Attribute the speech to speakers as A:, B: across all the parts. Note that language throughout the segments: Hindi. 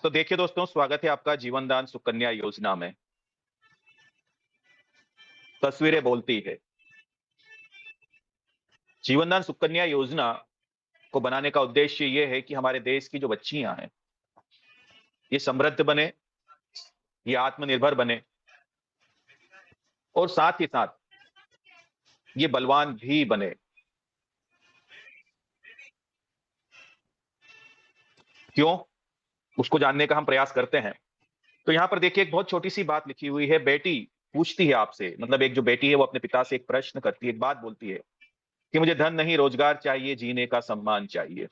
A: तो देखिए दोस्तों, स्वागत है आपका जीवन दान सुकन्या योजना में। तस्वीरें बोलती है। जीवन दान सुकन्या योजना को बनाने का उद्देश्य ये है कि हमारे देश की जो बच्चियां हैं, ये समृद्ध बने, ये आत्मनिर्भर बने और साथ ही साथ ये बलवान भी बने। क्यों? उसको जानने का हम प्रयास करते हैं। तो यहाँ पर देखिए एक बहुत छोटी-सी बात लिखी हुई है। बेटी पूछती है आपसे, मतलब एक जो बेटी है वो अपने पिता से एक प्रश्न करती है, एक बात बोलती है कि मुझे धन नहीं, रोजगार चाहिए, जीने का सम्मान चाहिए।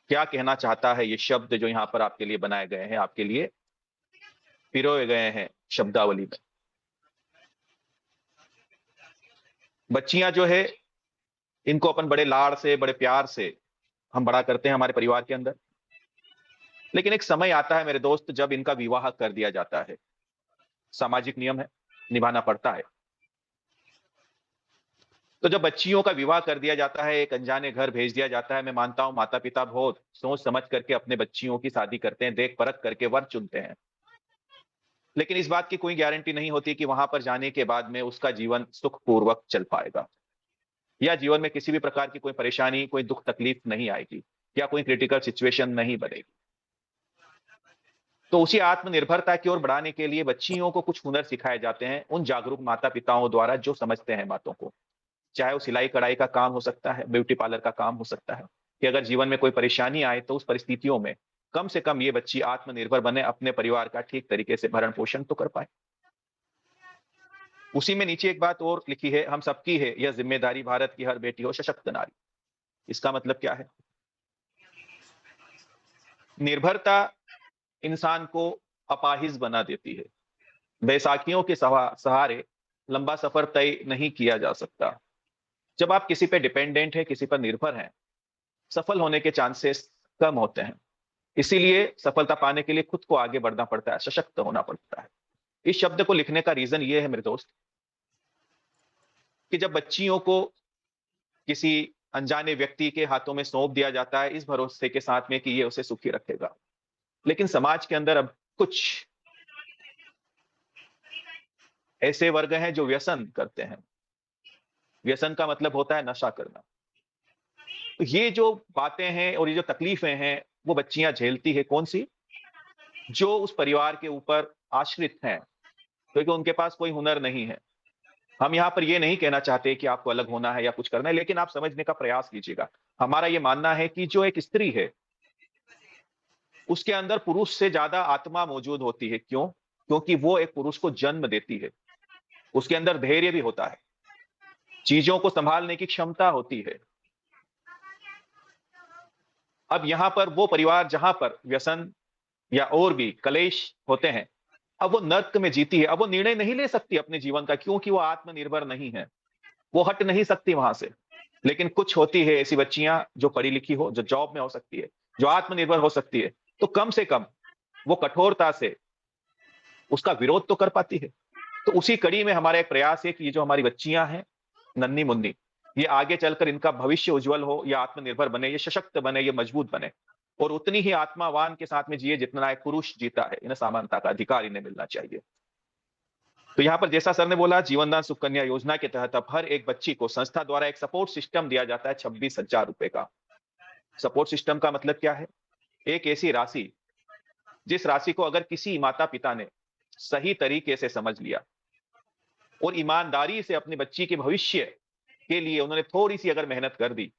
A: क्या कहना चाहता है ये शब्द जो यहाँ पर आपके लिए बनाए गए हैं, आपके लिए पिरोए गए हैं शब्दावली में? बच्चियां जो है, इनको अपन बड़े लाड़ से, बड़े प्यार से हम बड़ा करते हैं हमारे परिवार के अंदर। लेकिन एक समय आता है मेरे दोस्त, जब इनका विवाह कर दिया जाता है। सामाजिक नियम है, निभाना पड़ता है। तो जब बच्चियों का विवाह कर दिया जाता है, एक अनजाने घर भेज दिया जाता है, मैं मानता हूँ माता-पिता बहुत सोच समझ करके अपने बच्चियों की शादी करते हैं, देख परख करके वर चुनते हैं। लेकिन इस बात की कोई गारंटी नहीं होती कि वहां पर जाने के बाद में उसका जीवन सुखपूर्वक चल पाएगा, या जीवन में किसी भी प्रकार की कोई परेशानी, कोई दुख तकलीफ नहीं आएगी, या कोई क्रिटिकल सिचुएशन नहीं बनेगी। तो उसी आत्मनिर्भरता की ओर बढ़ाने के लिए बच्चियों को कुछ हुनर सिखाए जाते हैं उन जागरूक माता-पिताओं द्वारा जो समझते हैं बातों को। चाहे वो सिलाई-कढ़ाई का काम हो सकता है, ब्यूटी पार्लर का काम हो सकता है, कि अगर जीवन में कोई परेशानी आए तो उस परिस्थितियों में कम से कम ये बच्ची आत्मनिर्भर बने, अपने परिवार का ठीक तरीके से भरण-पोषण तो कर पाए। उसी में नीचे एक बात और लिखी है, हम सबकी है यह ज़िम्मेदारी, भारत की हर बेटी हो सशक्त नारी। इसका मतलब क्या है? निर्भरता इंसान को अपाहिज बना देती है। बैसाखियों के सहारे लंबा सफर तय नहीं किया जा सकता। जब आप किसी पे डिपेंडेंट हैं, किसी पर निर्भर हैं, सफल होने के चांसेस कम होते हैं। इसीलिए सफलता पाने के लिए खुद को आगे बढ़ना पड़ता है, सशक्त होना पड़ता है। इस शब्द को लिखने का रीज़न ये है मेरे दोस्त, कि जब बच्चियों को किसी अनजाने व्यक्ति के हाथों में सौंप दिया जाता है इस भरोसे के साथ में कि ये उसे सुखी रखेगा। लेकिन समाज के अंदर अब कुछ ऐसे वर्ग हैं जो व्यसन करते हैं। व्यसन का मतलब होता है नशा करना। तो ये जो बातें हैं और ये जो तकलीफें हैं, वो बच्चियाँ झेलती है कौन-सी? जो उस परिवार के ऊपर आश्रित हैं, क्योंकि उनके पास कोई हुनर नहीं है। हम यहाँ पर ये नहीं कहना चाहते कि आपको अलग होना है या कुछ करना है, लेकिन आप समझने का प्रयास कीजिएगा। हमारा ये मानना है कि जो एक स्त्री है, उसके अंदर पुरुष से ज़्यादा आत्मा मौजूद होती है। क्यों? क्योंकि वो एक पुरुष को जन्म देती है। उसके अंदर धैर्य भी होता है, चीज़ों को सँभालने की क्षमता होती है। अब यहाँ पर वो परिवार जहाँ पर व्यसन या और भी कलेश होते हैं, अब वो नर्क में जीती है। अब वो निर्णय नहीं ले सकती अपने जीवन का, क्योंकि वो आत्मनिर्भर नहीं है। वो हट नहीं सकती वहाँ से। लेकिन कुछ होती है ऐसी बच्चियाँ जो पढ़ी-लिखी हो, जो जॉब में हो सकती है, जो आत्मनिर्भर हो सकती है, तो कम से कम वो कठोरता से उसका विरोध तो कर पाती है। तो उसी कड़ी में हमारा एक प्रयास है कि ये जो हमारी बच्चियाँ हैं, नन्ही-मुन्नी, ये आगे चलकर इनका भविष्य उज्ज्वल हो, ये आत्मनिर्भर बने, ये सशक्त बने, ये मजबूत बने और उतनी ही आत्मावान के साथ में जिए जितना एक पुरुष जीता है। इन्हें समानता का अधिकार इन्हें मिलना चाहिए। तो यहाँ पर जैसा सर ने बोला, जीवनदान सुकन्या योजना के तहत अब हर एक बच्ची को संस्था द्वारा एक सपोर्ट सिस्टम दिया जाता है 26,000 रुपए का। सपोर्ट सिस्टम का मतलब क्या है? एक ऐसी राशि, जिस राशि को अगर किसी माता-पिता ने सही तरीके से समझ लिया और ईमानदारी से अपनी बच्ची के भविष्य के लिए उन्होंने थोड़ी-सी अगर मेहनत कर दी,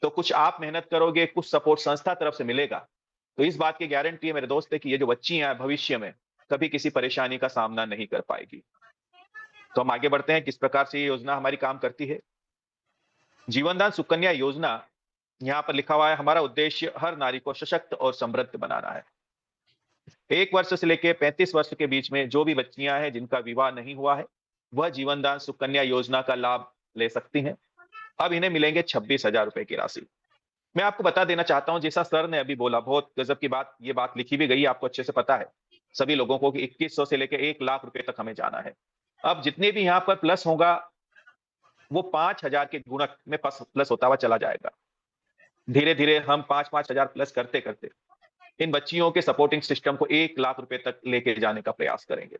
A: तो कुछ आप मेहनत करोगे, कुछ सपोर्ट संस्था तरफ से मिलेगा। तो इस बात की गारंटी है मेरे दोस्त है कि ये जो बच्चियाँ हैं भविष्य में कभी किसी परेशानी का सामना नहीं कर पाएगी। तो हम आगे बढ़ते हैं, किस प्रकार से ये योजना हमारी काम करती है। जीवनदान सुकन्या योजना, यहाँ पर लिखा हुआ है, हमारा उद्देश्य हर नारी को सशक्त और समृद्ध बनाना है। 1 वर्ष से लेके 35 वर्ष के बीच में जो भी बच्चियां हैं जिनका विवाह नहीं हुआ है, वह जीवनदान सुकन्या योजना का लाभ ले सकती हैं। अब इन्हें मिलेंगे 26,000 रुपए की राशि। मैं आपको बता देना चाहता हूँ, जैसा सर ने अभी बोला, बहुत गजब की बात, ये बात लिखी भी गई है, आपको अच्छे से पता है सभी लोगों को कि 2100 से लेके 1 लाख रुपए तक हमें जाना है। अब जितने भी यहाँ पर प्लस होगा, वो 5,000 के गुणक में प्लस होता हुआ चला जाएगा। धीरे-धीरे हम 5-5 हज़ार प्लस करते-करते इन बच्चियों के सपोर्टिंग सिस्टम को 1 लाख रुपए तक लेके जाने का प्रयास करेंगे।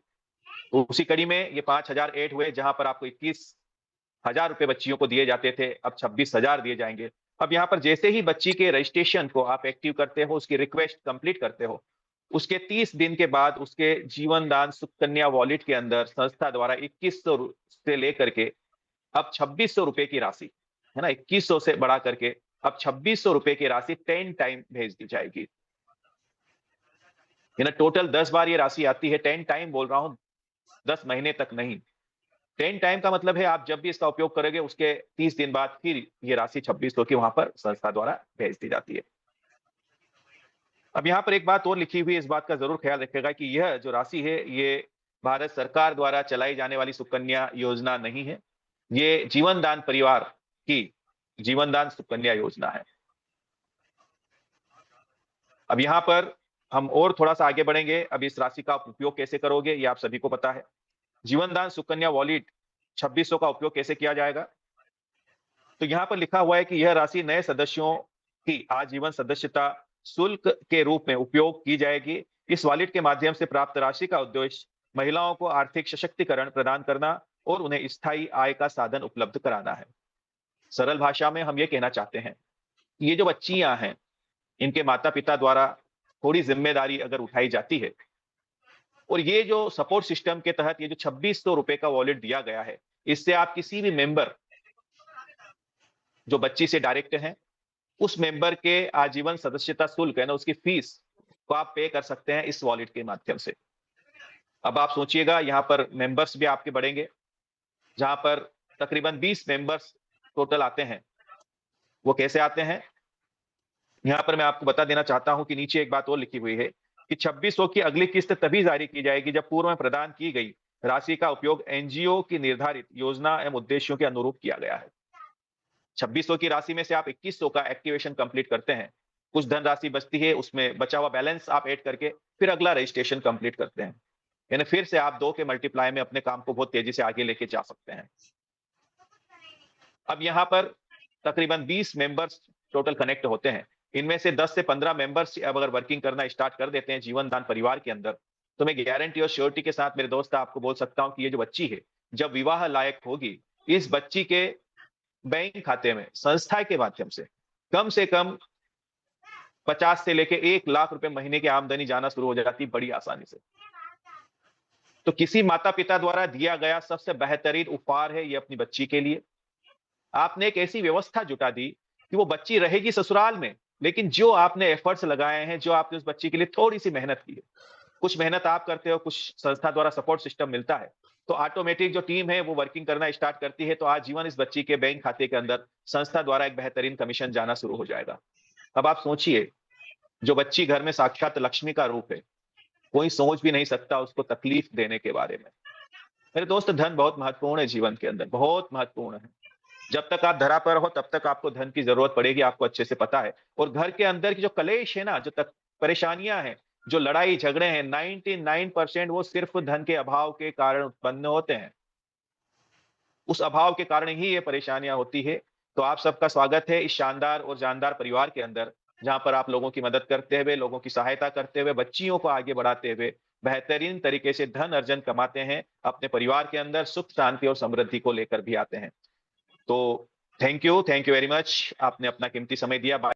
A: तो उसी कड़ी में ये 5,000 ऐड हुए, जहां पर आपको 21,000 रुपए बच्चियों को दिए जाते थे, अब 26,000 दिए जाएंगे। अब यहाँ पर जैसे ही बच्ची के रजिस्ट्रेशन को आप एक्टिव करते हो, उसकी रिक्वेस्ट कंप्लीट करते हो, उसके 30 दिन के बाद उसके जीवन दान सुकन्या वॉलेट के अंदर संस्था द्वारा 2100 से लेकर के अब 2600 रुपए की राशि, है ना, 2100 से बढ़ा करके अब 2600 रुपए की राशि 10 टाइम भेज दी जाएगी। है ना, टोटल 10 बार ये राशि आती है, 10 टाइम बोल रहा हूं, 10 महीने तक नहीं। 10 टाइम का मतलब है आप जब भी इसका उपयोग करोगे उसके 30 दिन बाद फिर ये राशि 2600 की वहां पर संस्था द्वारा भेज दी जाती है। अब यहाँ पर एक बात और लिखी हुई है, इस बात का जरूर ख्याल रखिएगा कि यह जो राशि है ये भारत सरकार द्वारा चलाई जाने वाली सुकन्या योजना नहीं है। ये जीवन दान परिवार की जीवन दान सुकन्या योजना है। अब यहाँ पर हम और थोड़ा सा आगे बढ़ेंगे। अब इस राशि का आप उपयोग कैसे करोगे ये आप सभी को पता है। जीवन दान सुकन्या वॉलेट 2600 का उपयोग कैसे किया जाएगा? तो यहाँ पर लिखा हुआ है कि यह राशि नए सदस्यों की आजीवन सदस्यता शुल्क के रूप में उपयोग की जाएगी। इस वॉलेट के माध्यम से प्राप्त राशि का उद्देश्य महिलाओं को आर्थिक सशक्तिकरण प्रदान करना और उन्हें स्थायी आय का साधन उपलब्ध कराना है। सरल भाषा में हम ये कहना चाहते हैं कि ये जो बच्चियां हैं, इनके माता पिता द्वारा थोड़ी जिम्मेदारी अगर उठाई जाती है और ये जो सपोर्ट सिस्टम के तहत ये जो 2600 रुपए का वॉलेट दिया गया है, इससे आप किसी भी मेंबर जो बच्ची से डायरेक्ट हैं, उस मेंबर के आजीवन सदस्यता शुल्क है ना, उसकी फीस को आप पे कर सकते हैं इस वॉलेट के माध्यम से। अब आप सोचिएगा यहाँ पर मेंबर्स भी आपके बढ़ेंगे, जहां पर तकरीबन 20 मेंबर्स टोटल आते हैं। वो कैसे आते हैं? यहाँ पर मैं आपको बता देना चाहता हूं कि नीचे एक बात और लिखी हुई है कि 2600 की अगली किस्त तभी जारी की जाएगी जब पूर्व में प्रदान की गई राशि का उपयोग एनजीओ की निर्धारित योजना एवं उद्देश्यों के अनुरूप किया गया है। 2600 की राशि में से आप 2100 का एक्टिवेशन कंप्लीट करते हैं, कुछ धनराशि बचती है, उसमें बचा हुआ बैलेंस आप ऐड करके फिर अगला रजिस्ट्रेशन कंप्लीट करते हैं, यानी फिर से आप 2 के मल्टीप्लाई में अपने काम को बहुत तेजी से आगे लेके जा सकते हैं। अब यहाँ पर तकरीबन 20 मेंबर्स टोटल कनेक्ट होते हैं। इनमें से 10 से 15 मेंबर्स अब अगर वर्किंग करना स्टार्ट कर देते हैं जीवन दान परिवार के अंदर, तो मैं गारंटी और श्योरिटी के साथ मेरे दोस्त आपको बोल सकता हूं कि ये जो बच्ची है, जब विवाह लायक होगी, इस बच्ची के बैंक खाते में संस्था के माध्यम से कम 50 से लेके 1 लाख रुपए महीने की आमदनी जाना शुरू हो जाती बड़ी आसानी से। तो किसी माता पिता द्वारा दिया गया सबसे बेहतरीन उपहार है ये अपनी बच्ची के लिए। आपने एक ऐसी व्यवस्था जुटा दी कि वो बच्ची रहेगी ससुराल में, लेकिन जो आपने एफर्ट्स लगाए हैं, जो आपने उस बच्ची के लिए थोड़ी सी मेहनत की है, कुछ मेहनत आप करते हो, कुछ संस्था द्वारा सपोर्ट सिस्टम मिलता है, तो ऑटोमेटिक जो टीम है वो वर्किंग करना स्टार्ट करती है, तो आजीवन इस बच्ची के बैंक खाते के अंदर संस्था द्वारा एक बेहतरीन कमीशन जाना शुरू हो जाएगा। अब आप सोचिए, जो बच्ची घर में साक्षात लक्ष्मी का रूप है, कोई सोच भी नहीं सकता उसको तकलीफ देने के बारे में। मेरे दोस्त, धन बहुत महत्वपूर्ण है जीवन के अंदर, बहुत महत्वपूर्ण है। जब तक आप धरा पर हो तब तक आपको धन की जरूरत पड़ेगी, आपको अच्छे से पता है। और घर के अंदर की जो कलेश है ना, जो तक परेशानियां हैं, जो लड़ाई झगड़े हैं, 99% वो सिर्फ धन के अभाव के कारण उत्पन्न होते हैं। उस अभाव के कारण ही ये परेशानियां होती है। तो आप सबका स्वागत है इस शानदार और जानदार परिवार के अंदर, जहां पर आप लोगों की मदद करते हुए, लोगों की सहायता करते हुए, बच्चियों को आगे बढ़ाते हुए बेहतरीन तरीके से धन अर्जन कमाते हैं, अपने परिवार के अंदर सुख शांति और समृद्धि को लेकर भी आते हैं। तो थैंक यू वेरी मच, आपने अपना कीमती समय दिया।